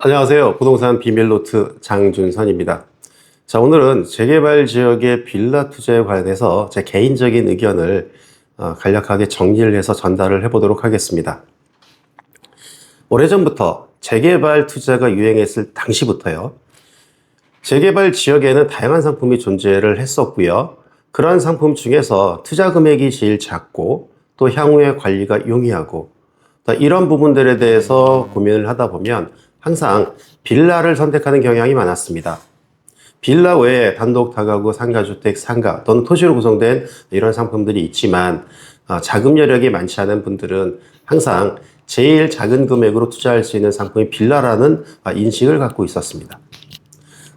안녕하세요. 부동산 비밀노트 장준선입니다. 자, 오늘은 재개발 지역의 빌라 투자에 관해서 제 개인적인 의견을 간략하게 정리를 해서 전달을 해보도록 하겠습니다. 오래전부터 재개발 투자가 유행했을 당시부터요. 재개발 지역에는 다양한 상품이 존재를 했었고요. 그러한 상품 중에서 투자 금액이 제일 작고 또 향후에 관리가 용이하고 이런 부분들에 대해서 고민을 하다 보면 항상 빌라를 선택하는 경향이 많았습니다. 빌라 외에 단독 다가구, 상가주택, 상가 또는 토지로 구성된 이런 상품들이 있지만 자금 여력이 많지 않은 분들은 항상 제일 작은 금액으로 투자할 수 있는 상품이 빌라라는 인식을 갖고 있었습니다.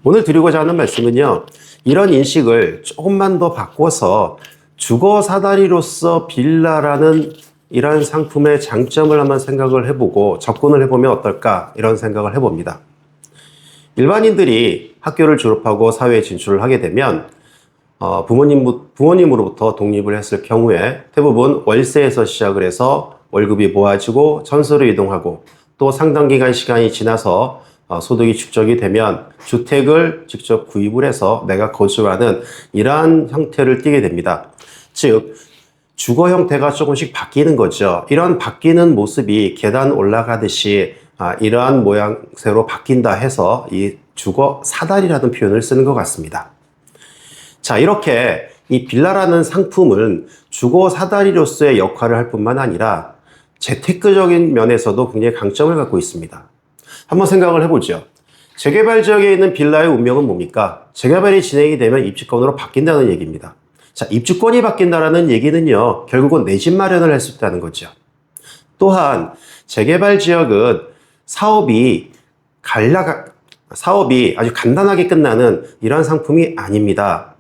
오늘 드리고자 하는 말씀은요. 이런 인식을 조금만 더 바꿔서 주거 사다리로서 빌라라는 이러한 상품의 장점을 한번 생각을 해보고 접근을 해보면 어떨까 이런 생각을 해봅니다. 일반인들이 학교를 졸업하고 사회에 진출을 하게 되면 부모님으로부터 독립을 했을 경우에 대부분 월세에서 시작을 해서 월급이 모아지고 전세로 이동하고 또 상당 기간 시간이 지나서 소득이 축적이 되면 주택을 직접 구입을 해서 내가 거주하는 이러한 형태를 띠게 됩니다. 즉 주거 형태가 조금씩 바뀌는 거죠. 이런 바뀌는 모습이 계단 올라가듯이 이러한 모양새로 바뀐다 해서 이 주거 사다리라는 표현을 쓰는 것 같습니다. 자, 이렇게 이 빌라라는 상품은 주거 사다리로서의 역할을 할 뿐만 아니라 재테크적인 면에서도 굉장히 강점을 갖고 있습니다. 한번 생각을 해보죠. 재개발 지역에 있는 빌라의 운명은 뭡니까? 재개발이 진행이 되면 입주권으로 바뀐다는 얘기입니다. 자, 입주권이 바뀐다라는 얘기는요, 결국은 내 집 마련을 할 수 있다는 거죠. 또한 재개발 지역은 사업이 아주 간단하게 끝나는 이러한 상품이 아닙니다.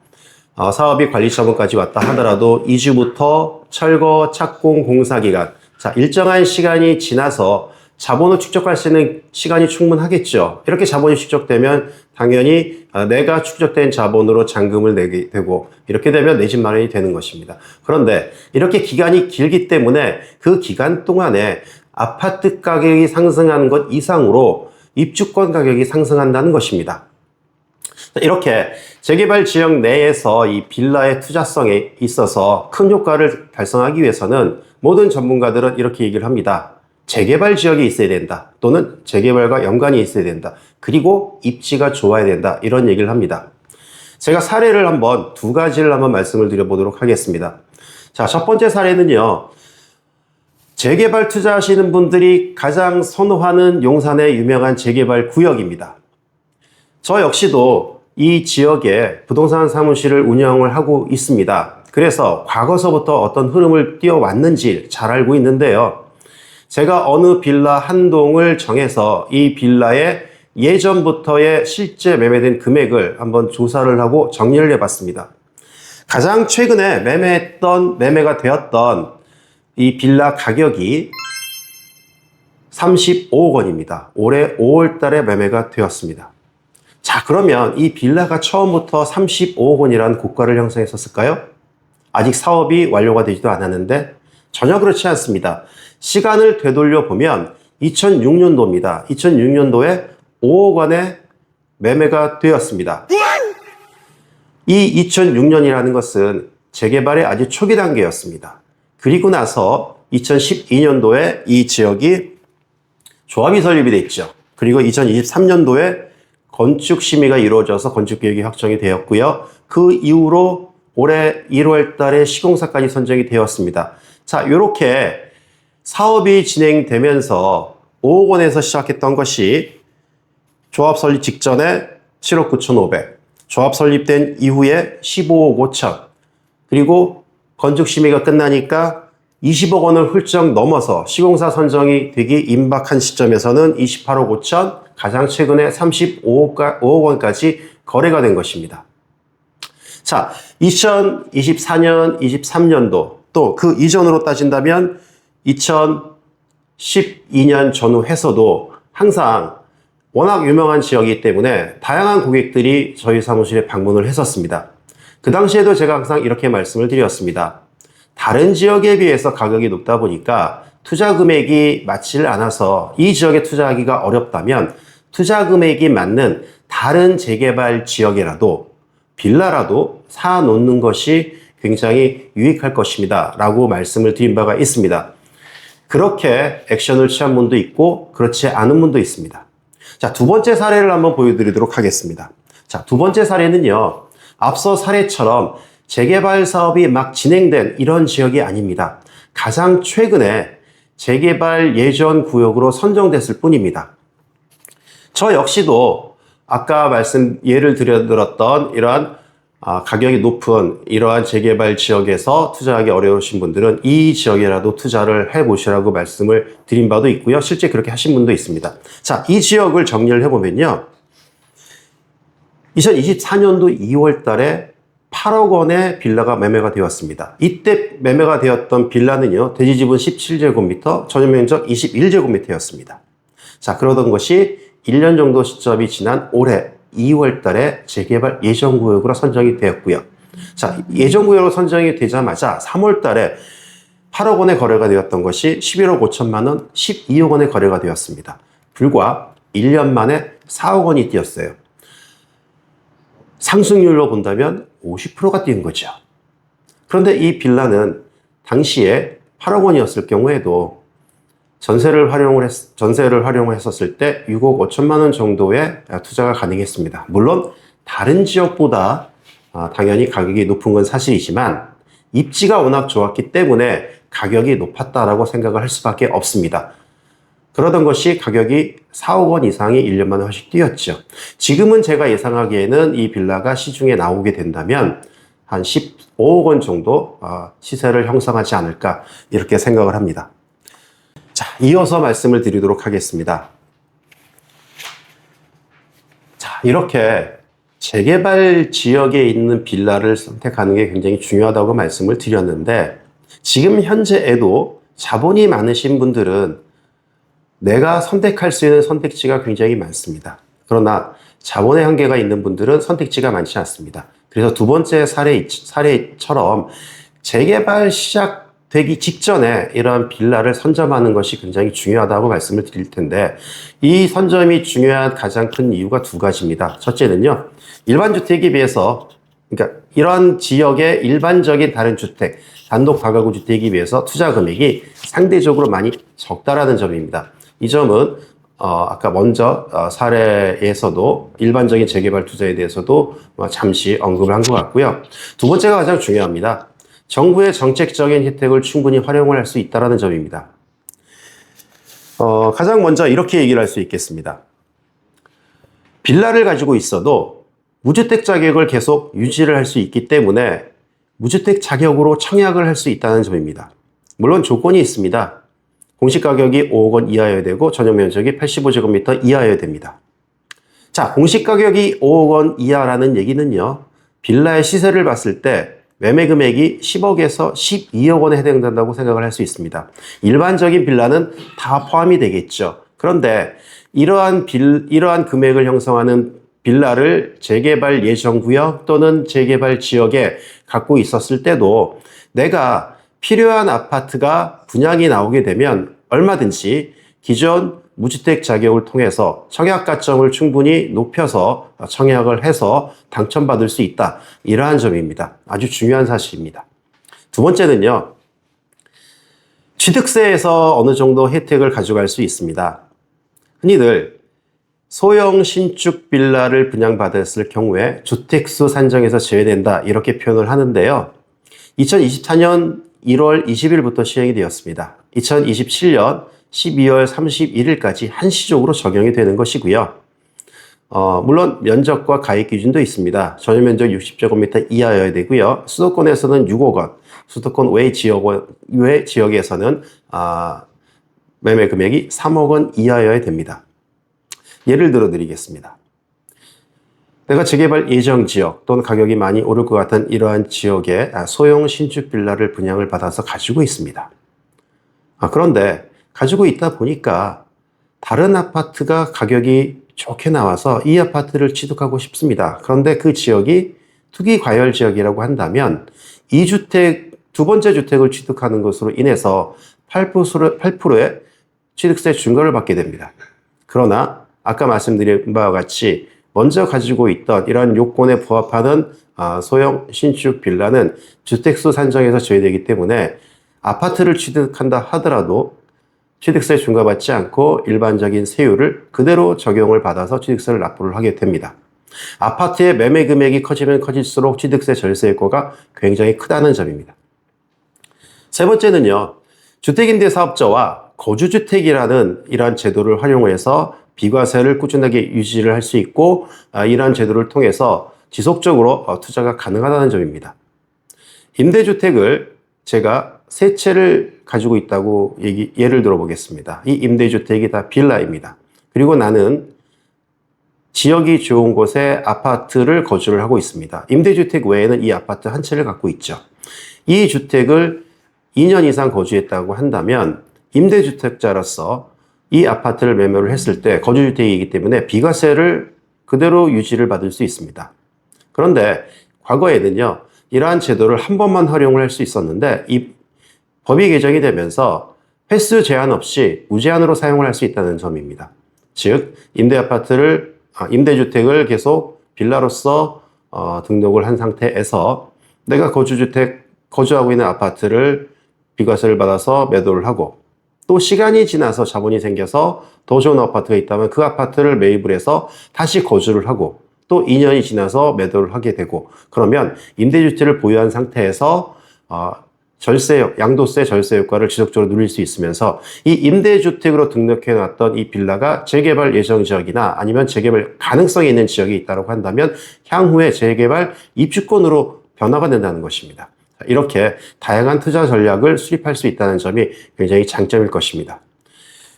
사업이 관리처분까지 왔다 하더라도 이주부터 철거, 착공, 공사 기간, 자, 일정한 시간이 지나서 자본을 축적할 수 있는 시간이 충분하겠죠. 이렇게 자본이 축적되면 당연히 내가 축적된 자본으로 잔금을 내게 되고 이렇게 되면 내 집 마련이 되는 것입니다. 그런데 이렇게 기간이 길기 때문에 그 기간 동안에 아파트 가격이 상승하는 것 이상으로 입주권 가격이 상승한다는 것입니다. 이렇게 재개발 지역 내에서 이 빌라의 투자성에 있어서 큰 효과를 달성하기 위해서는 모든 전문가들은 이렇게 얘기를 합니다. 재개발 지역이 있어야 된다. 또는 재개발과 연관이 있어야 된다. 그리고 입지가 좋아야 된다. 이런 얘기를 합니다. 제가 사례를 두 가지를 한번 말씀을 드려보도록 하겠습니다. 자, 첫 번째 사례는요. 재개발 투자하시는 분들이 가장 선호하는 용산의 유명한 재개발 구역입니다. 저 역시도 이 지역에 부동산 사무실을 운영을 하고 있습니다. 그래서 과거서부터 어떤 흐름을 띄워왔는지 잘 알고 있는데요. 제가 어느 빌라 한 동을 정해서 이 빌라의 예전부터의 실제 매매된 금액을 한번 조사를 하고 정리를 해봤습니다. 가장 최근에 매매가 되었던 이 빌라 가격이 35억 원입니다. 올해 5월 달에 매매가 되었습니다. 자, 그러면 이 빌라가 처음부터 35억 원이라는 고가를 형성했었을까요? 아직 사업이 완료가 되지도 않았는데 전혀 그렇지 않습니다. 시간을 되돌려 보면 2006년도입니다. 2006년도에 5억 원에 매매가 되었습니다. 이 2006년이라는 것은 재개발의 아주 초기 단계였습니다. 그리고 나서 2012년도에 이 지역이 조합이 설립이 됐죠. 그리고 2023년도에 건축 심의가 이루어져서 건축계획이 확정이 되었고요. 그 이후로 올해 1월 달에 시공사까지 선정이 되었습니다. 자, 이렇게 사업이 진행되면서 5억 원에서 시작했던 것이 조합 설립 직전에 7억 9,500, 조합 설립된 이후에 15억 5천, 그리고 건축 심의가 끝나니까 20억 원을 훌쩍 넘어서 시공사 선정이 되기 임박한 시점에서는 28억 5천, 가장 최근에 35억 원까지 거래가 된 것입니다. 자, 2024년, 23년도 또 그 이전으로 따진다면 2012년 전후 해서도 항상 워낙 유명한 지역이기 때문에 다양한 고객들이 저희 사무실에 방문을 했었습니다. 그 당시에도 제가 항상 이렇게 말씀을 드렸습니다. 다른 지역에 비해서 가격이 높다 보니까 투자 금액이 맞지를 않아서 이 지역에 투자하기가 어렵다면 투자 금액이 맞는 다른 재개발 지역이라도 빌라라도 사 놓는 것이 굉장히 유익할 것입니다 라고 말씀을 드린 바가 있습니다. 그렇게 액션을 취한 분도 있고 그렇지 않은 분도 있습니다. 자, 두 번째 사례를 한번 보여드리도록 하겠습니다. 자, 두 번째 사례는요, 앞서 사례처럼 재개발 사업이 막 진행된 이런 지역이 아닙니다. 가장 최근에 재개발 예정 구역으로 선정됐을 뿐입니다. 저 역시도 아까 예를 들었던 이러한 가격이 높은 이러한 재개발 지역에서 투자하기 어려우신 분들은 이 지역이라도 투자를 해보시라고 말씀을 드린 바도 있고요. 실제 그렇게 하신 분도 있습니다. 자, 이 지역을 정리를 해보면요. 2024년도 2월 달에 8억 원의 빌라가 매매가 되었습니다. 이때 매매가 되었던 빌라는요, 대지지분 17제곱미터, 전용 면적 21제곱미터였습니다. 자, 그러던 것이 1년 정도 시점이 지난 올해 2월 달에 재개발 예정구역으로 선정이 되었고요. 자, 예정구역으로 선정이 되자마자 3월 달에 8억 원의 거래가 되었던 것이 11억 5천만 원, 12억 원의 거래가 되었습니다. 불과 1년 만에 4억 원이 뛰었어요. 상승률로 본다면 50%가 뛴 거죠. 그런데 이 빌라는 당시에 8억 원이었을 경우에도 전세를 활용했었을 때 6억 5천만 원 정도의 투자가 가능했습니다. 물론 다른 지역보다 당연히 가격이 높은 건 사실이지만 입지가 워낙 좋았기 때문에 가격이 높았다라고 생각을 할 수밖에 없습니다. 그러던 것이 가격이 4억 원 이상이 1년 만에 훨씬 뛰었죠. 지금은 제가 예상하기에는 이 빌라가 시중에 나오게 된다면 한 15억 원 정도 시세를 형성하지 않을까 이렇게 생각을 합니다. 자, 이어서 말씀을 드리도록 하겠습니다. 자, 이렇게 재개발 지역에 있는 빌라를 선택하는 게 굉장히 중요하다고 말씀을 드렸는데 지금 현재에도 자본이 많으신 분들은 내가 선택할 수 있는 선택지가 굉장히 많습니다. 그러나 자본의 한계가 있는 분들은 선택지가 많지 않습니다. 그래서 두 번째 사례처럼 재개발 시작되기 직전에 이러한 빌라를 선점하는 것이 굉장히 중요하다고 말씀을 드릴 텐데 이 선점이 중요한 가장 큰 이유가 두 가지입니다. 첫째는요, 일반 주택에 비해서 그러니까 이러한 지역의 일반적인 다른 주택, 단독 다가구 주택에 비해서 투자 금액이 상대적으로 많이 적다라는 점입니다. 이 점은 아까 먼저 사례에서도 일반적인 재개발 투자에 대해서도 잠시 언급을 한 것 같고요. 두 번째가 가장 중요합니다. 정부의 정책적인 혜택을 충분히 활용을 할 수 있다는 점입니다. 가장 먼저 이렇게 얘기를 할 수 있겠습니다. 빌라를 가지고 있어도 무주택 자격을 계속 유지를 할 수 있기 때문에 무주택 자격으로 청약을 할 수 있다는 점입니다. 물론 조건이 있습니다. 공시가격이 5억 원 이하여야 되고 전용 면적이 85제곱미터 이하여야 됩니다. 자, 공시가격이 5억 원 이하라는 얘기는요, 빌라의 시세를 봤을 때 매매 금액이 10억에서 12억 원에 해당된다고 생각을 할 수 있습니다. 일반적인 빌라는 다 포함이 되겠죠. 그런데 이러한 금액을 형성하는 빌라를 재개발 예정구역 또는 재개발 지역에 갖고 있었을 때도 내가 필요한 아파트가 분양이 나오게 되면 얼마든지 기존 무주택 자격을 통해서 청약가점을 충분히 높여서 청약을 해서 당첨받을 수 있다. 이러한 점입니다. 아주 중요한 사실입니다. 두 번째는요, 취득세에서 어느 정도 혜택을 가져갈 수 있습니다. 흔히들 소형 신축 빌라를 분양받았을 경우에 주택수 산정에서 제외된다 이렇게 표현을 하는데요. 2024년 1월 20일부터 시행이 되었습니다. 2027년 12월 31일까지 한시적으로 적용이 되는 것이고요. 물론 면적과 가액 기준도 있습니다. 전용 면적 60제곱미터 이하여야 되고요. 수도권에서는 6억 원, 수도권 외 지역에서는 매매 금액이 3억 원 이하여야 됩니다. 예를 들어 드리겠습니다. 내가 재개발 예정 지역 또는 가격이 많이 오를 것 같은 이러한 지역에 소형 신축 빌라를 분양을 받아서 가지고 있습니다. 그런데 가지고 있다 보니까 다른 아파트가 가격이 좋게 나와서 이 아파트를 취득하고 싶습니다. 그런데 그 지역이 투기 과열 지역이라고 한다면 두 번째 주택을 취득하는 것으로 인해서 8%의 취득세 중과를 받게 됩니다. 그러나 아까 말씀드린 바와 같이 먼저 가지고 있던 이런 요건에 부합하는 소형 신축 빌라는 주택수 산정에서 제외되기 때문에 아파트를 취득한다 하더라도 취득세 중과받지 않고 일반적인 세율을 그대로 적용을 받아서 취득세를 납부를 하게 됩니다. 아파트의 매매 금액이 커지면 커질수록 취득세 절세 효과가 굉장히 크다는 점입니다. 세 번째는요, 주택임대사업자와 거주주택이라는 이러한 제도를 활용을 해서 비과세를 꾸준하게 유지를 할 수 있고 이러한 제도를 통해서 지속적으로 투자가 가능하다는 점입니다. 임대주택을 제가 세 채를 가지고 있다고 예를 들어 보겠습니다. 이 임대주택이 다 빌라입니다. 그리고 나는 지역이 좋은 곳에 아파트를 거주를 하고 있습니다. 임대주택 외에는 이 아파트 한 채를 갖고 있죠. 이 주택을 2년 이상 거주했다고 한다면 임대주택자로서 이 아파트를 매매를 했을 때 거주주택이기 때문에 비과세를 그대로 유지를 받을 수 있습니다. 그런데 과거에는요, 이러한 제도를 한 번만 활용을 할 수 있었는데 이 법이 개정이 되면서 횟수 제한 없이 무제한으로 사용을 할 수 있다는 점입니다. 즉, 임대주택을 계속 빌라로서 등록을 한 상태에서 내가 거주하고 있는 아파트를 비과세를 받아서 매도를 하고 또 시간이 지나서 자본이 생겨서 더 좋은 아파트가 있다면 그 아파트를 매입을 해서 다시 거주를 하고 또 2년이 지나서 매도를 하게 되고 그러면 임대주택을 보유한 상태에서 양도세 절세 효과를 지속적으로 누릴 수 있으면서 이 임대주택으로 등록해 놨던 이 빌라가 재개발 예정 지역이나 아니면 재개발 가능성이 있는 지역이 있다고 한다면 향후에 재개발 입주권으로 변화가 된다는 것입니다. 이렇게 다양한 투자 전략을 수립할 수 있다는 점이 굉장히 장점일 것입니다.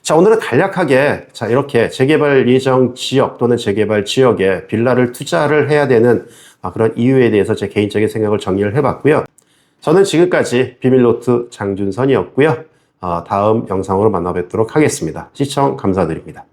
자, 오늘은 간략하게 이렇게 재개발 예정 지역 또는 재개발 지역에 빌라를 투자를 해야 되는 그런 이유에 대해서 제 개인적인 생각을 정리를 해봤고요. 저는 지금까지 비밀노트 장준선이었고요. 다음 영상으로 만나 뵙도록 하겠습니다. 시청 감사드립니다.